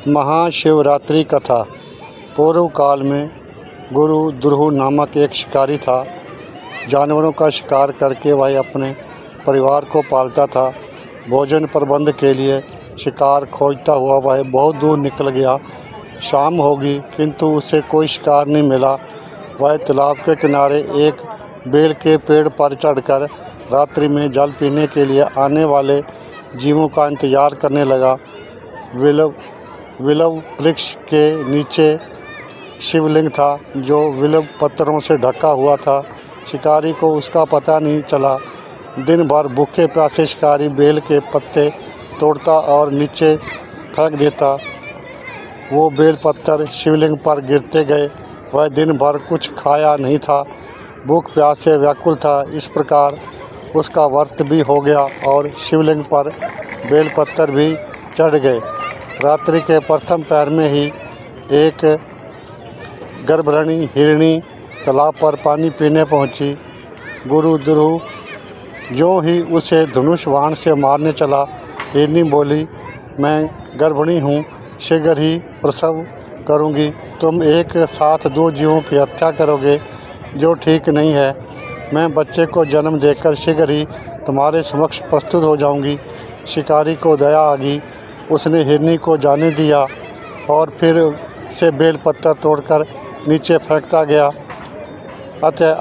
महाशिवरात्रि कथा। पूर्व काल में गुरु दुर्हु नामक एक शिकारी था। जानवरों का शिकार करके वह अपने परिवार को पालता था। भोजन प्रबंध के लिए शिकार खोजता हुआ वह बहुत दूर निकल गया। शाम होगी किंतु उसे कोई शिकार नहीं मिला। वह तालाब के किनारे एक बेल के पेड़ पर चढ़कर रात्रि में जल पीने के लिए आने वाले जीवों का इंतजार करने लगा। विलव वृक्ष के नीचे शिवलिंग था जो विलव पत्थरों से ढका हुआ था। शिकारी को उसका पता नहीं चला। दिन भर भूखे प्यासे शिकारी बेल के पत्ते तोड़ता और नीचे फेंक देता। वो बेल पत्थर शिवलिंग पर गिरते गए। वह दिन भर कुछ खाया नहीं था, भूख प्यास से व्याकुल था। इस प्रकार उसका व्रत भी हो गया और शिवलिंग पर बेल पत्थर भी चढ़ गए। रात्रि के प्रथम पहर में ही एक गर्भरणी हिरणी तालाब पर पानी पीने पहुंची। गुरु दुर्हु यों ही उसे धनुष बाण से मारने चला। हिरनी बोली, मैं गर्भिणी हूँ, शीघ्र ही प्रसव करूँगी। तुम एक साथ दो जीवों की हत्या करोगे जो ठीक नहीं है। मैं बच्चे को जन्म देकर शीघ्र ही तुम्हारे समक्ष प्रस्तुत हो जाऊँगी। शिकारी को दया आ गई। उसने हिरनी को जाने दिया और फिर से बेल पत्थर तोड़कर नीचे फेंकता गया। अतः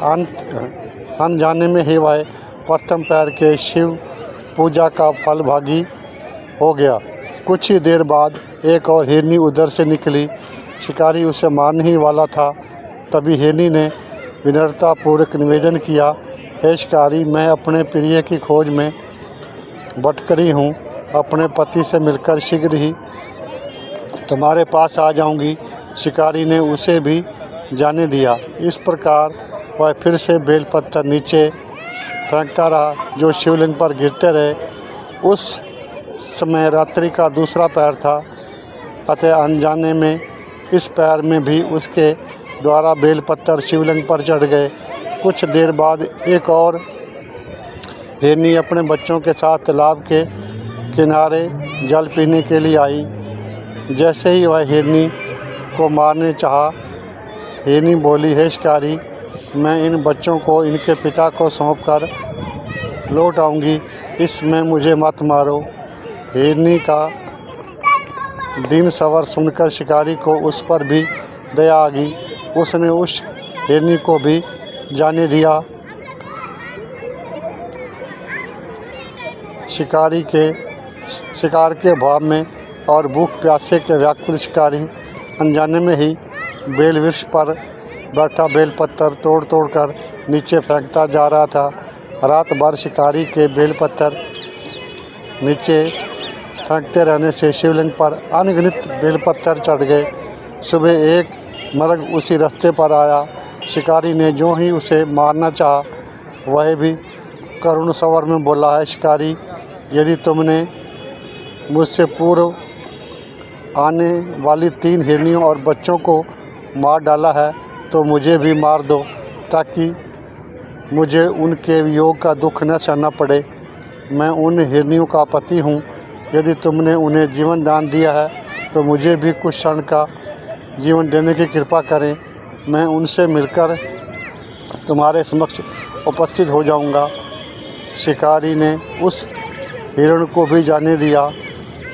अनजाने में ही वह प्रथम पैर के शिव पूजा का फल भागी हो गया। कुछ ही देर बाद एक और हिरनी उधर से निकली। शिकारी उसे मारने ही वाला था। तभी हिरनी ने विनम्रतापूर्वक निवेदन किया, हे शिकारी, मैं अपने प्रिय की खोज में भटकरी हूँ। अपने पति से मिलकर शीघ्र ही तुम्हारे पास आ जाऊंगी। शिकारी ने उसे भी जाने दिया। इस प्रकार वह फिर से बेल पत्थर नीचे फेंकता रहा जो शिवलिंग पर गिरते रहे। उस समय रात्रि का दूसरा पैर था। अतः अनजाने में इस पैर में भी उसके द्वारा बेल पत्थर शिवलिंग पर चढ़ गए। कुछ देर बाद एक और हिरनी अपने बच्चों के साथ तालाब के किनारे जल पीने के लिए आई। जैसे ही वह हिरनी को मारने चाहा, हिरनी बोली, हे शिकारी, मैं इन बच्चों को इनके पिता को सौंपकर लौट आऊँगी। इसमें मुझे मत मारो। हिरनी का दिन सवर सुनकर शिकारी को उस पर भी दया आ गई। उसने उस हिरनी को भी जाने दिया। शिकार के भाव में और भूख प्यासे के व्याकुल शिकारी अनजाने में ही बेल वृक्ष पर बैठा बेल पत्थर तोड़ कर नीचे फेंकता जा रहा था। रात भर शिकारी के बेल पत्थर नीचे फेंकते रहने से शिवलिंग पर अनगिनत बेल पत्थर चढ़ गए। सुबह एक मर्ग उसी रास्ते पर आया। शिकारी ने जो ही उसे मारना चाहा, वह भी करुण स्वर में बोला, है शिकारी, यदि तुमने मुझसे पूर्व आने वाली 3 हिरनियों और बच्चों को मार डाला है तो मुझे भी मार दो, ताकि मुझे उनके वियोग का दुख न सहना पड़े। मैं उन हिरनियों का पति हूँ। यदि तुमने उन्हें जीवन दान दिया है तो मुझे भी कुछ क्षण का जीवन देने की कृपा करें। मैं उनसे मिलकर तुम्हारे समक्ष उपस्थित हो जाऊंगा। शिकारी ने उस हिरण को भी जाने दिया।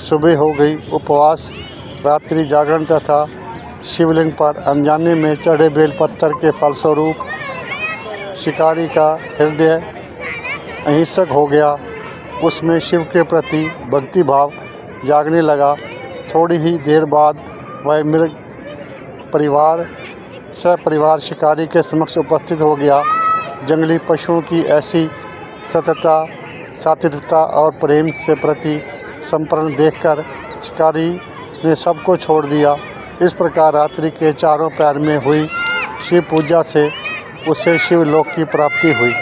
सुबह हो गई। उपवास, रात्रि जागरण तथा शिवलिंग पर अनजाने में चढ़े बेल पत्थर के फलस्वरूप शिकारी का हृदय अहिंसक हो गया। उसमें शिव के प्रति भक्ति भाव जागने लगा। थोड़ी ही देर बाद वह मृग सपरिवार शिकारी के समक्ष उपस्थित हो गया। जंगली पशुओं की ऐसी सतता, सात्विकता और प्रेम से प्रति संपन्न देखकर शिकारी ने सबको छोड़ दिया। इस प्रकार रात्रि के चारों पैर में हुई शिव पूजा से उसे शिवलोक की प्राप्ति हुई।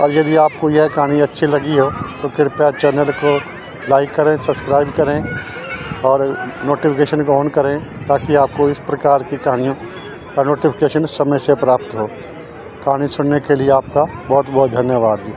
और यदि आपको यह कहानी अच्छी लगी हो तो कृपया चैनल को लाइक करें, सब्सक्राइब करें और नोटिफिकेशन को ऑन करें, ताकि आपको इस प्रकार की कहानियों का नोटिफिकेशन समय से प्राप्त हो। कहानी सुनने के लिए आपका बहुत बहुत धन्यवाद जी।